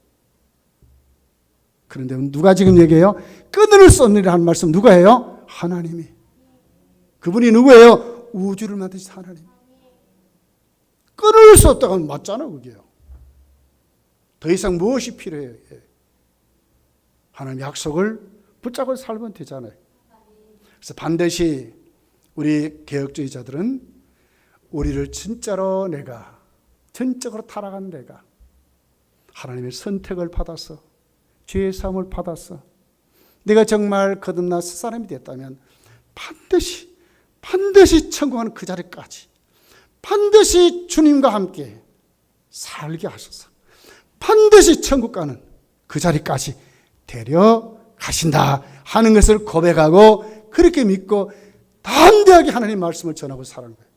그런데 누가 지금 얘기해요? 끊을 수 없느니라 하는 말씀 누가 해요? 하나님이. 그분이 누구예요? 우주를 만드신 하나님. 끊을 수 없다고 하면 맞잖아, 그게요. 더 이상 무엇이 필요해요? 하나님의 약속을 붙잡고 살면 되잖아요. 그래서 반드시 우리 개혁주의자들은 우리를 진짜로 내가 전적으로 타락한 내가 하나님의 선택을 받아서 죄의 사함을 받아서 내가 정말 거듭나 새 사람이 됐다면 반드시 천국하는 그 자리까지 반드시 주님과 함께 살게 하소서. 반드시 천국 가는 그 자리까지 데려가신다 하는 것을 고백하고 그렇게 믿고 담대하게 하나님 말씀을 전하고 사는 거예요.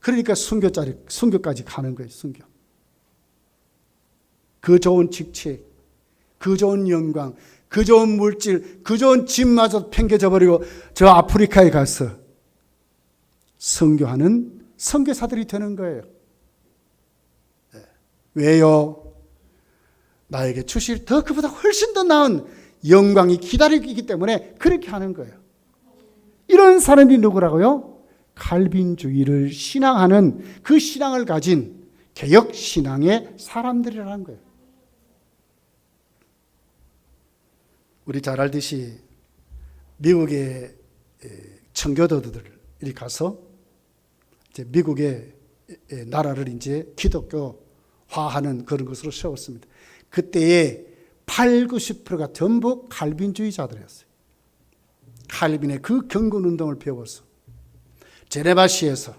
그러니까 순교까지 가는 거예요. 순교. 그 좋은 직책, 그 좋은 영광, 그 좋은 물질, 그 좋은 집마저 팽개져 버리고 저 아프리카에 가서 선교하는 선교사들이 되는 거예요. 왜요? 나에게 주실 더 그보다 훨씬 더 나은 영광이 기다리고 있기 때문에 그렇게 하는 거예요. 이런 사람이 누구라고요? 칼빈주의를 신앙하는 그 신앙을 가진 개혁 신앙의 사람들이라는 거예요. 우리 잘 알듯이 미국의 청교도들이 가서 이제 미국의 나라를 이제 기독교화하는 그런 것으로 세웠습니다. 그때의 80~90%가 전부 칼빈주의자들이었어요. 칼빈의 그 경건 운동을 배워서 제네바시에서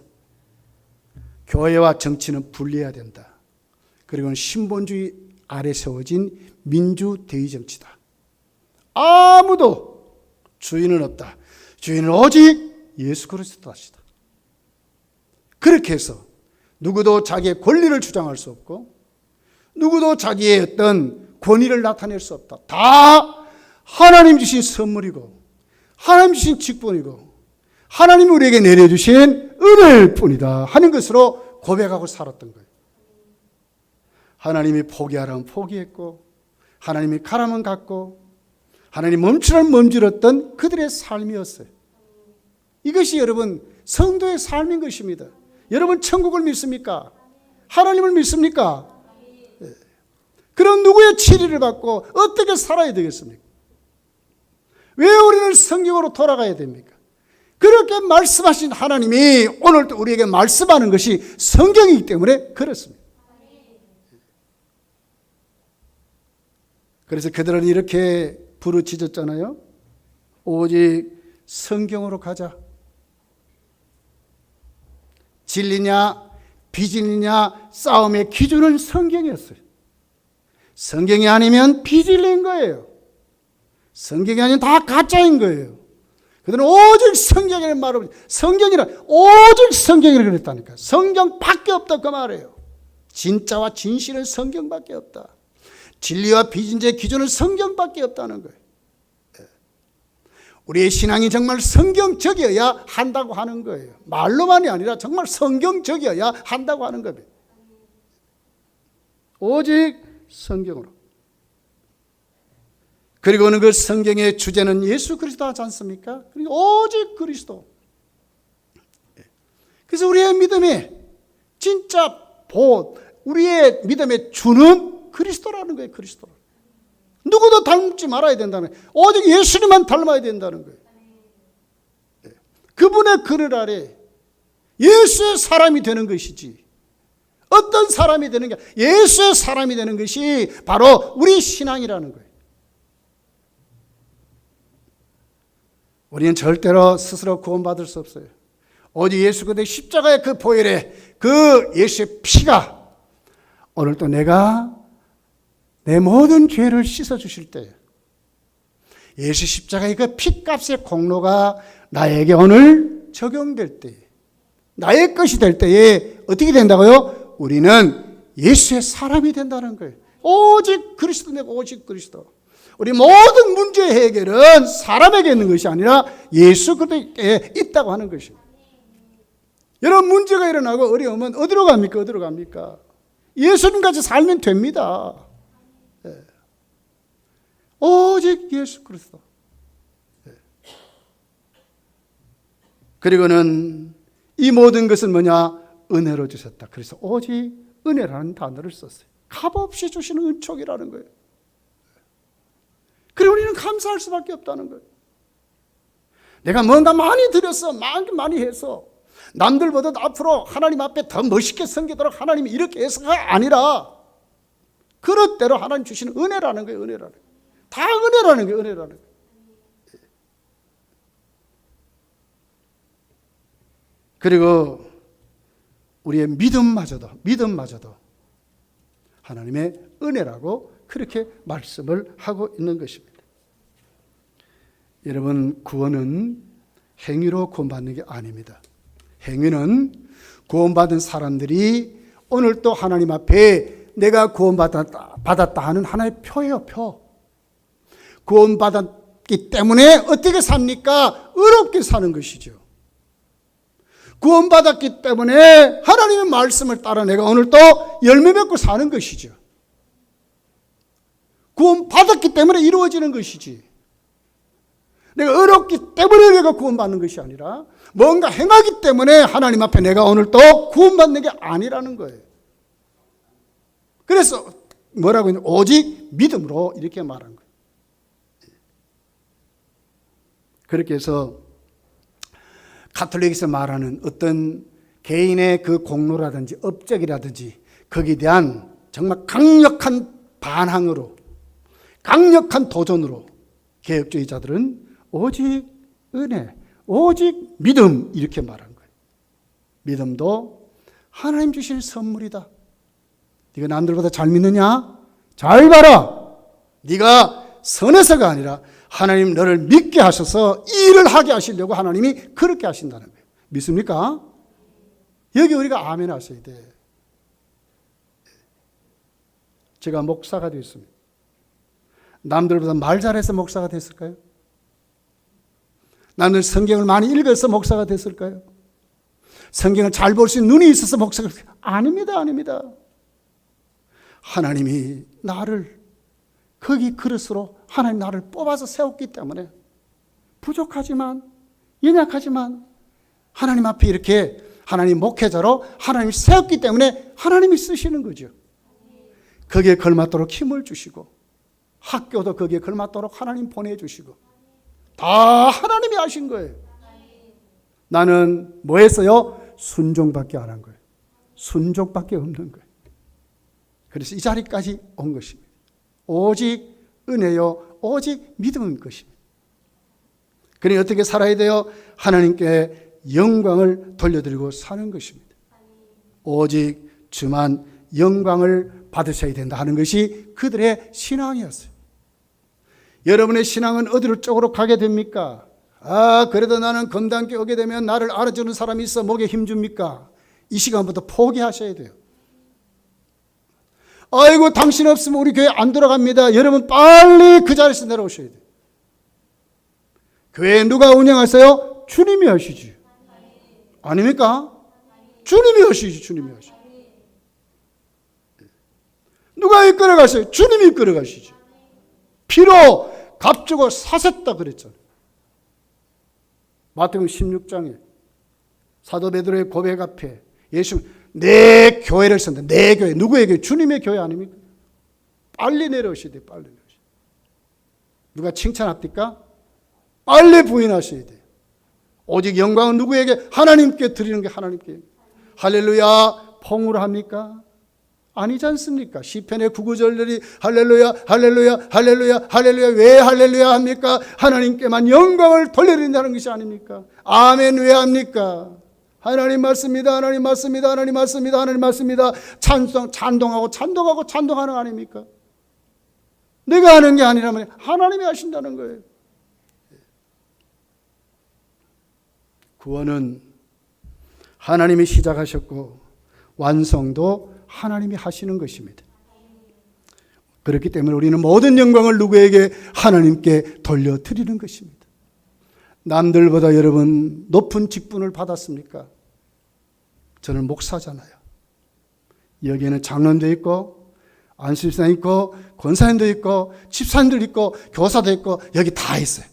교회와 정치는 분리해야 된다. 그리고 신본주의 아래 세워진 민주대의 정치다. 아무도 주인은 없다. 주인은 오직 예수 그리스도다. 그렇게 해서 누구도 자기의 권리를 주장할 수 없고 누구도 자기의 어떤 권위를 나타낼 수 없다. 다 하나님 주신 선물이고 하나님 주신 직분이고 하나님이 우리에게 내려주신 은혜일 뿐이다 하는 것으로 고백하고 살았던 거예요. 하나님이 포기하라면 포기했고 하나님이 가라면 갔고 하나님 멈추라면 멈추었던 그들의 삶이었어요. 이것이 여러분 성도의 삶인 것입니다. 여러분 천국을 믿습니까? 하나님을 믿습니까? 네. 그럼 누구의 치리를 받고 어떻게 살아야 되겠습니까? 왜 우리는 성경으로 돌아가야 됩니까? 그렇게 말씀하신 하나님이 오늘도 우리에게 말씀하는 것이 성경이기 때문에 그렇습니다. 그래서 그들은 이렇게 부르짖었잖아요. 오직 성경으로 가자. 진리냐 비진리냐 싸움의 기준은 성경이었어요. 성경이 아니면 비진리인 거예요. 성경이 아니면 다 가짜인 거예요. 그들은 오직 성경이라는 말을 성경이라 오직 성경이라 그랬다니까. 성경밖에 없다 그 말이에요. 진짜와 진실은 성경밖에 없다. 진리와 비진리의 기준은 성경밖에 없다는 거예요. 우리의 신앙이 정말 성경적이어야 한다고 하는 거예요. 말로만이 아니라 정말 성경적이어야 한다고 하는 겁니다. 오직 성경으로. 그리고는 그 성경의 주제는 예수 그리스도 하지 않습니까? 그리고 오직 그리스도. 그래서 우리의 믿음이 진짜 우리의 믿음의 주는 그리스도라는 거예요. 그리스도. 누구도 닮지 말아야 된다는 거예요. 오직 예수님만 닮아야 된다는 거예요. 그분의 그늘 아래 예수의 사람이 되는 것이지 어떤 사람이 되는 게 예수의 사람이 되는 것이 바로 우리 신앙이라는 거예요. 우리는 절대로 스스로 구원받을 수 없어요. 오직 예수 그리스도의 십자가의 그 보혈에 그 예수의 피가 오늘도 내가 내 모든 죄를 씻어주실 때 예수 십자가의 그 피값의 공로가 나에게 오늘 적용될 때 나의 것이 될 때에 어떻게 된다고요? 우리는 예수의 사람이 된다는 거예요. 오직 그리스도 내고 오직 그리스도. 우리 모든 문제 해결은 사람에게 있는 것이 아니라 예수 그리스도에 있다고 하는 것입니다. 여러분 문제가 일어나고 어려우면 어디로 갑니까? 어디로 갑니까? 예수님같이 살면 됩니다. 오직 예수 그리스도. 그리고는 이 모든 것은 뭐냐? 은혜로 주셨다. 그래서 오직 은혜라는 단어를 썼어요. 값없이 주시는 은총이라는 거예요. 그리고 우리는 감사할 수밖에 없다는 거예요. 내가 뭔가 많이 드렸어, 많이 해서 남들보다 앞으로 하나님 앞에 더 멋있게 섬기도록 하나님이 이렇게 해서가 아니라 그릇대로 하나님 주시는 은혜라는 거예요. 은혜라는 거예요. 다 은혜라는 거예요. 은혜라는 거예요. 그리고 우리의 믿음마저도 하나님의 은혜라고 그렇게 말씀을 하고 있는 것입니다. 여러분, 구원은 행위로 구원받는 게 아닙니다. 행위는 구원받은 사람들이 오늘 또 하나님 앞에 내가 구원받았다 하는 하나의 표예요. 표. 구원받았기 때문에 어떻게 삽니까? 의롭게 사는 것이죠. 구원받았기 때문에 하나님의 말씀을 따라 내가 오늘 또 열매 맺고 사는 것이죠. 구원받았기 때문에 이루어지는 것이지. 내가 의롭기 때문에 내가 구원받는 것이 아니라 뭔가 행하기 때문에 하나님 앞에 내가 오늘 또 구원받는 게 아니라는 거예요. 그래서 뭐라고 했냐? 오직 믿음으로 이렇게 말한 거예요. 그렇게 해서 가톨릭에서 말하는 어떤 개인의 그 공로라든지 업적이라든지 거기에 대한 정말 강력한 반항으로, 강력한 도전으로 개혁주의자들은 오직 은혜, 오직 믿음 이렇게 말한 거예요. 믿음도 하나님 주신 선물이다. 네가 남들보다 잘 믿느냐? 잘 봐라. 네가 선해서가 아니라 하나님 너를 믿게 하셔서 이 일을 하게 하시려고 하나님이 그렇게 하신다는 거예요. 믿습니까? 여기 우리가 아멘 하셔야 돼. 제가 목사가 됐습니다. 남들보다 말 잘해서 목사가 됐을까요? 남들 성경을 많이 읽어서 목사가 됐을까요? 성경을 잘 볼 수 있는 눈이 있어서 목사가 됐을까요? 아닙니다. 아닙니다. 하나님이 나를 거기 그릇으로 하나님 나를 뽑아서 세웠기 때문에 부족하지만 연약하지만 하나님 앞에 이렇게 하나님 목회자로 하나님이 세웠기 때문에 하나님이 쓰시는 거죠. 거기에 걸맞도록 힘을 주시고 학교도 거기에 걸맞도록 하나님 보내주시고 다 하나님이 하신 거예요. 나는 뭐 했어요? 순종밖에 안 한 거예요. 순종밖에 없는 거예요. 그래서 이 자리까지 온 것입니다. 오직 은혜요, 오직 믿음인 것입니다. 그러니 어떻게 살아야 돼요? 하나님께 영광을 돌려드리고 사는 것입니다. 오직 주만 영광을 받으셔야 된다 하는 것이 그들의 신앙이었어요. 여러분의 신앙은 어디로 쪽으로 가게 됩니까? 그래도 나는 검단께 오게 되면 나를 알아주는 사람이 있어 목에 힘줍니까? 이 시간부터 포기하셔야 돼요. 아이고 당신 없으면 우리 교회 안 돌아갑니다. 여러분 빨리 그 자리에서 내려오셔야 돼요. 교회 누가 운영하세요? 주님이 하시지. 아닙니까? 주님이 하시지. 주님이 하시지. 누가 이끌어가세요? 주님이 이끌어가시지. 피로 값주고 사셨다 그랬잖아요. 마태복음 16장에 사도 베드로의 고백 앞에 예수 내 교회를 쓴다. 내 교회. 누구의 교회? 주님의 교회 아닙니까? 빨리 내려오셔야 돼요. 빨리 내려오셔야 돼요. 누가 칭찬합니까? 빨리 부인하셔야 돼요. 오직 영광은 누구에게? 하나님께 드리는 게 하나님께. 할렐루야 퐁으로 합니까? 아니지 않습니까? 시편의 9구절들이 할렐루야 할렐루야 할렐루야 할렐루야 왜 할렐루야 합니까? 하나님께만 영광을 돌려드린다는 것이 아닙니까? 아멘 왜 합니까? 하나님 맞습니다. 하나님 맞습니다. 하나님 맞습니다. 하나님 맞습니다. 찬송하고 찬동하는 거 아닙니까? 내가 하는 게 아니라면 하나님이 하신다는 거예요. 구원은 하나님이 시작하셨고 완성도 하나님이 하시는 것입니다. 그렇기 때문에 우리는 모든 영광을 누구에게? 하나님께 돌려드리는 것입니다. 남들보다 여러분 높은 직분을 받았습니까? 저는 목사잖아요. 여기에는 장로도 있고 안수집사님 있고 권사님도 있고 집사님들 있고 교사도 있고 여기 다 있어요.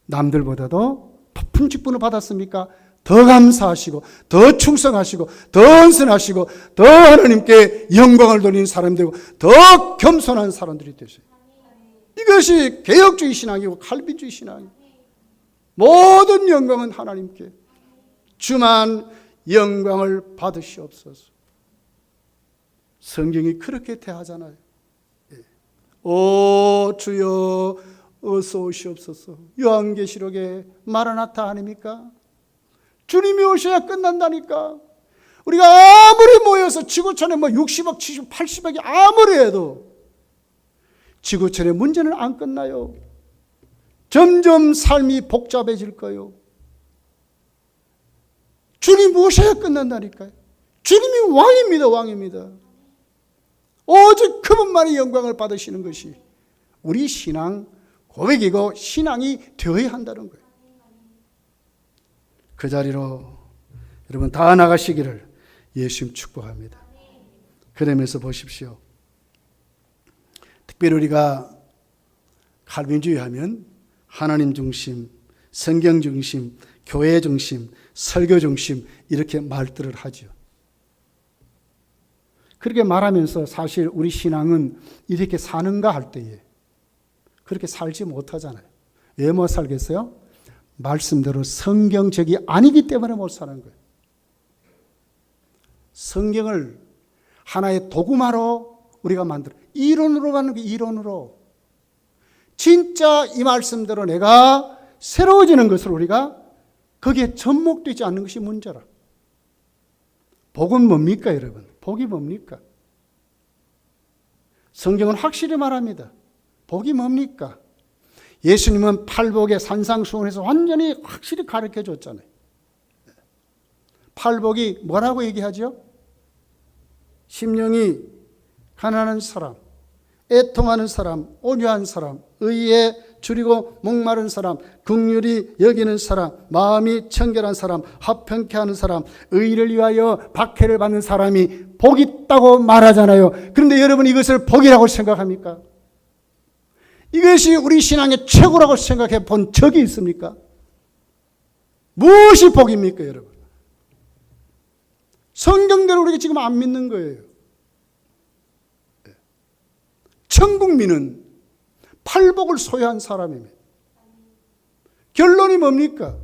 남들보다도 높은 직분을 받았습니까? 더 감사하시고 더 충성하시고 더 헌신하시고 더 하나님께 영광을 돌리는 사람이 되고 더 겸손한 사람들이 되세요. 이것이 개혁주의 신앙이고 칼빈주의 신앙이고 모든 영광은 하나님께 주만 영광을 받으시옵소서. 성경이 그렇게 대하잖아요. 오 주여 어서 오시옵소서. 요한계시록에 마라나타 아닙니까? 주님이 오셔야 끝난다니까. 우리가 아무리 모여서 지구촌에 60억, 70억, 80억이 아무리 해도 지구촌의 문제는 안 끝나요. 점점 삶이 복잡해질 거예요. 주님 오셔야 끝난다니까요. 주님이 왕입니다. 왕입니다. 오직 그분만이 영광을 받으시는 것이 우리 신앙 고백이고 신앙이 되어야 한다는 거예요. 그 자리로 여러분 다 나가시기를 예수님 축복합니다. 그러면서 보십시오. 특별히 우리가 칼빈주의 하면 하나님 중심, 성경 중심, 교회 중심, 설교 중심 이렇게 말들을 하죠. 그렇게 말하면서 사실 우리 신앙은 이렇게 사는가 할 때에 그렇게 살지 못하잖아요. 왜 못 살겠어요? 말씀대로 성경적이 아니기 때문에 못 사는 거예요. 성경을 하나의 도구마로 우리가 만들어 이론으로 가는 게 이론으로 진짜 이 말씀대로 내가 새로워지는 것을 우리가 거기에 접목되지 않는 것이 문제라. 복은 뭡니까 여러분? 복이 뭡니까? 성경은 확실히 말합니다. 복이 뭡니까? 예수님은 팔복의 산상수훈에서 완전히 확실히 가르쳐 줬잖아요. 팔복이 뭐라고 얘기하죠? 심령이 가난한 사람, 애통하는 사람, 온유한 사람, 의에 줄이고 목마른 사람, 긍휼히 여기는 사람, 마음이 청결한 사람, 합평케 하는 사람, 의를 위하여 박해를 받는 사람이 복 있다고 말하잖아요. 그런데 여러분 이것을 복이라고 생각합니까? 이것이 우리 신앙의 최고라고 생각해 본 적이 있습니까? 무엇이 복입니까 여러분? 성경대로 우리가 지금 안 믿는 거예요. 천국민은 팔복을 소유한 사람입니다. 결론이 뭡니까?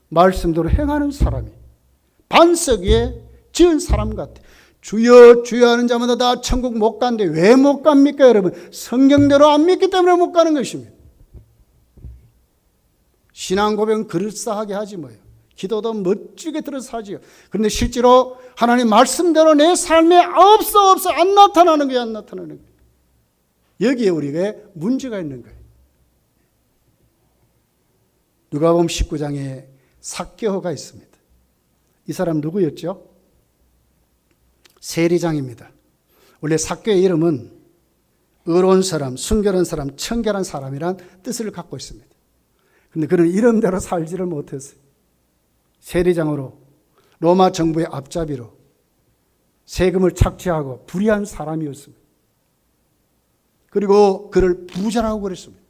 말씀대로 행하는 사람이 반석 위에 지은 사람 같아. 주여 주여 하는 자마다 다 천국 못 간대. 왜 못 갑니까 여러분? 성경대로 안 믿기 때문에 못 가는 것입니다. 신앙 고백은 그럴싸하게 하지 뭐예요. 기도도 멋지게 들어서 하지요. 그런데 실제로 하나님 말씀대로 내 삶에 없어 안 나타나는 거예요. 안 나타나는 거예요. 여기에 우리가 문제가 있는 거예요. 누가복음 19장에 삭개오가 있습니다. 이 사람 누구였죠? 세리장입니다. 원래 삭개오의 이름은 의로운 사람, 순결한 사람, 청결한 사람이란 뜻을 갖고 있습니다. 그런데 그는 이름대로 살지를 못했어요. 세리장으로 로마 정부의 앞잡이로 세금을 착취하고 불의한 사람이었습니다. 그리고 그를 부자라고 그랬습니다.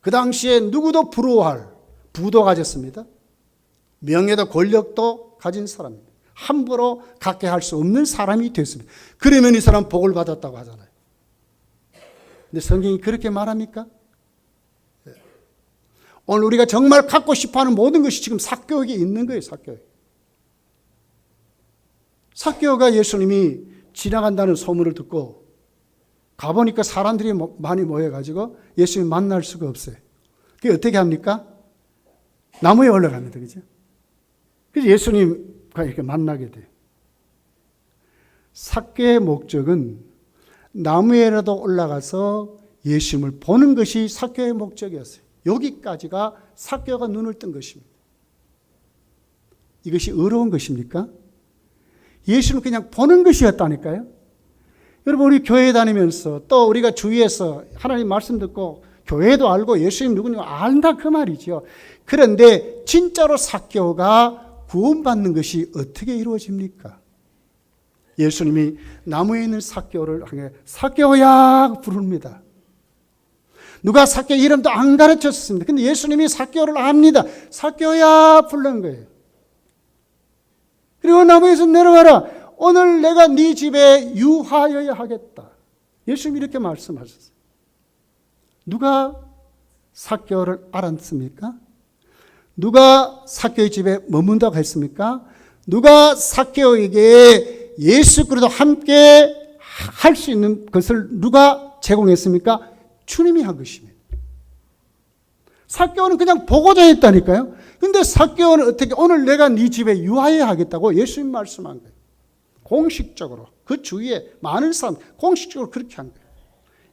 그 당시에 누구도 부러워할 부도 가졌습니다. 명예도 권력도 가진 사람입니다. 함부로 갖게 할 수 없는 사람이 됐습니다. 그러면 이 사람 복을 받았다고 하잖아요. 근데 성경이 그렇게 말합니까? 오늘 우리가 정말 갖고 싶어하는 모든 것이 지금 삭개오에 있는 거예요. 삭개오가 예수님이 지나간다는 소문을 듣고 가보니까 사람들이 많이 모여가지고 예수님 만날 수가 없어요. 그게 어떻게 합니까? 나무에 올라갑니다. 그죠? 그래서 예수님과 이렇게 만나게 돼요. 삭개의 목적은 나무에라도 올라가서 예수님을 보는 것이 삭개의 목적이었어요. 여기까지가 삭개오가 눈을 뜬 것입니다. 이것이 의로운 것입니까? 예수님을 그냥 보는 것이었다니까요. 여러분 우리 교회 다니면서 또 우리가 주위에서 하나님 말씀 듣고 교회도 알고 예수님 누구냐 안다 그 말이죠. 그런데 진짜로 삭개오가 구원받는 것이 어떻게 이루어집니까? 예수님이 나무에 있는 삭개오를 향해 삭개오야 부릅니다. 누가 삭개오 이름도 안 가르쳤습니다. 근데 예수님이 삭개오를 압니다. 삭개오야 부른 거예요. 그리고 나무에서 내려와라. 오늘 내가 네 집에 유하여야 하겠다. 예수님이 이렇게 말씀하셨어요. 누가 삭개오를 알았습니까? 누가 삭개오의 집에 머문다고 했습니까? 누가 삭개오에게 예수 그리스도 함께 할 수 있는 것을 누가 제공했습니까? 주님이 한 것입니다. 삭개오는 그냥 보고자 했다니까요. 근데 삭개오는 어떻게 오늘 내가 네 집에 유하여야 하겠다고 예수님 말씀한 거예요. 공식적으로 그 주위에 많은 사람 공식적으로 그렇게 한 거예요.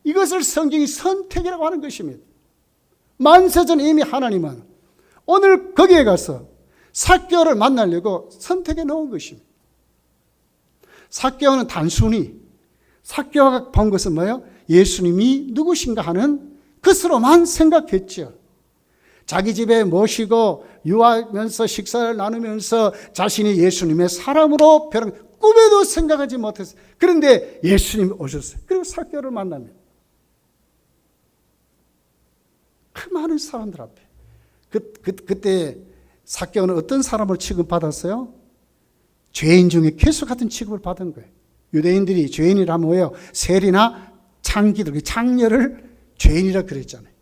이것을 성경이 선택이라고 하는 것입니다. 만세전 이미 하나님은 오늘 거기에 가서 삭개오를 만나려고 선택해 놓은 것입니다. 삭개오는 단순히 삭개오가 본 것은 뭐예요? 예수님이 누구신가 하는 것으로만 생각했죠. 자기 집에 모시고 유하면서 식사를 나누면서 자신이 예수님의 사람으로 꿈에도 생각하지 못했어요. 그런데 예수님이 오셨어요. 그리고 삭개오를 만납니다. 그 많은 사람들 앞에 그때 삭개오는 어떤 사람을 취급받았어요? 죄인 중에 괴수 같은 취급을 받은 거예요. 유대인들이 죄인이라면 뭐예요? 세리나 창기들, 창녀를 죄인이라 그랬잖아요.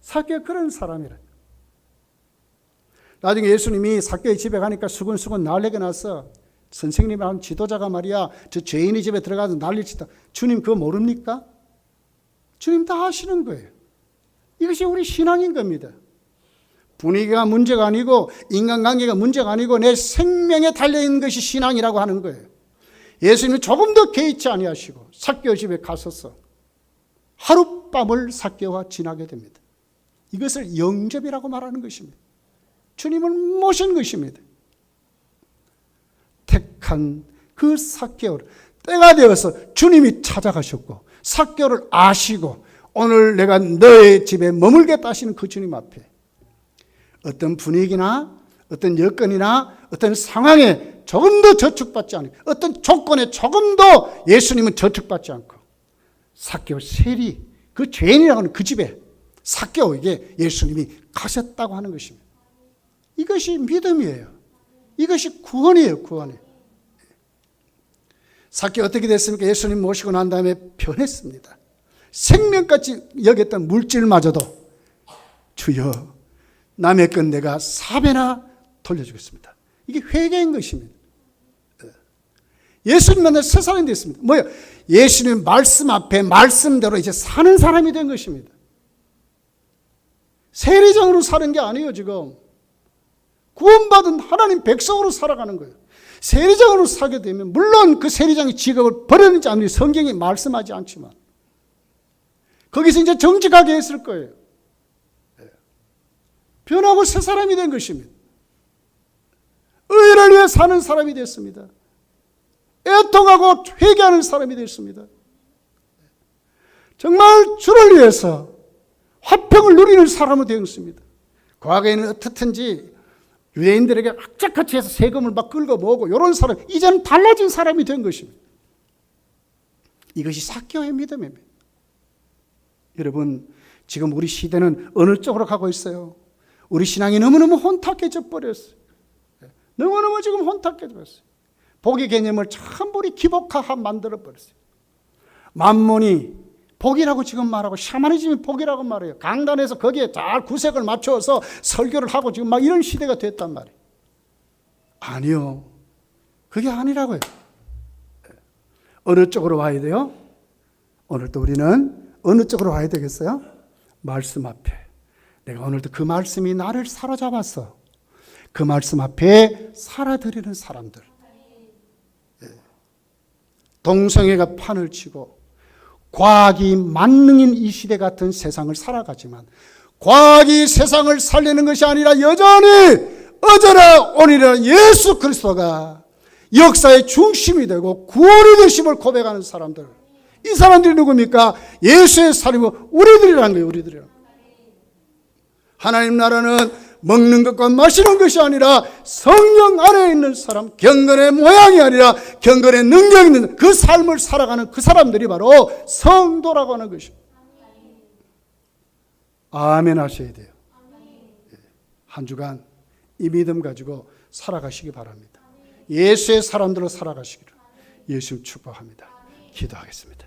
삭개오 그런 사람이라. 나중에 예수님이 삭개오의 집에 가니까 수근수근 난리가 나서 선생님이라는 지도자가 말이야 저 죄인의 집에 들어가서 난리치다. 주님 그거 모릅니까? 주님 다 아시는 거예요. 이것이 우리 신앙인 겁니다. 분위기가 문제가 아니고 인간관계가 문제가 아니고 내 생명에 달려있는 것이 신앙이라고 하는 거예요. 예수님은 조금 더 개의치 아니하시고 삭개오 집에 가셔서 하룻밤을 삭개오와 지나게 됩니다. 이것을 영접이라고 말하는 것입니다. 주님을 모신 것입니다. 택한 그 삭개오를 때가 되어서 주님이 찾아가셨고 삭개오를 아시고 오늘 내가 너의 집에 머물겠다 하시는 그 주님 앞에 어떤 분위기나 어떤 여건이나 어떤 상황에 조금 더 저축받지 않고 어떤 조건에 조금 더 예수님은 저축받지 않고 삭개오 세리 그 죄인이라고 하는 그 집에 삭개오에게 예수님이 가셨다고 하는 것입니다. 이것이 믿음이에요. 이것이 구원이에요. 구원이에요. 삭개오 어떻게 됐습니까? 예수님 모시고 난 다음에 변했습니다. 생명같이 여겼던 물질마저도 주여 남의 건 내가 4배나 돌려주겠습니다. 이게 회개인 것입니다. 예수님 만나 새 사람이 됐습니다. 뭐예요? 예수님 말씀 앞에 말씀대로 이제 사는 사람이 된 것입니다. 세리장으로 사는 게 아니에요. 지금 구원받은 하나님 백성으로 살아가는 거예요. 세리장으로 살게 되면 물론 그 세리장의 직업을 버렸는지 아닌지 성경이 말씀하지 않지만 거기서 이제 정직하게 했을 거예요. 변하고 새 사람이 된 것입니다. 의를 위해 사는 사람이 됐습니다. 애통하고 회개하는 사람이 됐습니다. 정말 주를 위해서 화평을 누리는 사람이 되었습니다. 과거에는 어떻든지 유대인들에게 악착같이 해서 세금을 막 끌고 모으고 이런 사람, 이제는 달라진 사람이 된 것입니다. 이것이 삭개오의 믿음입니다. 여러분, 지금 우리 시대는 어느 쪽으로 가고 있어요? 우리 신앙이 너무너무 혼탁해져 버렸어요. 너무너무 지금 혼탁해져 버렸어요. 복의 개념을 전부 우리 기복화 만들어 버렸어요. 만몬이 복이라고 지금 말하고 샤머니즘이 복이라고 말해요. 강단에서 거기에 잘 구색을 맞춰서 설교를 하고 지금 막 이런 시대가 됐단 말이에요. 아니요. 그게 아니라고요. 어느 쪽으로 와야 돼요? 오늘도 우리는 어느 쪽으로 와야 되겠어요? 말씀 앞에. 내가 오늘도 그 말씀이 나를 사로잡았어. 그 말씀 앞에 살아드리는 사람들. 동성애가 판을 치고 과학이 만능인 이 시대 같은 세상을 살아가지만 과학이 세상을 살리는 것이 아니라 여전히 어제나 오늘이나 예수 그리스도가 역사의 중심이 되고 구원이 되심을 고백하는 사람들. 이 사람들이 누굽니까? 예수의 사람이고 우리들이라는 거예요. 우리들이라는 거예요. 하나님 나라는 먹는 것과 마시는 것이 아니라 성령 안에 있는 사람, 경건의 모양이 아니라 경건의 능력이 있는 그 삶을 살아가는 그 사람들이 바로 성도라고 하는 것입니다. 아멘 하셔야 돼요. 한 주간 이 믿음 가지고 살아가시기 바랍니다. 예수의 사람들로 살아가시기를 예수 축복합니다. 기도하겠습니다.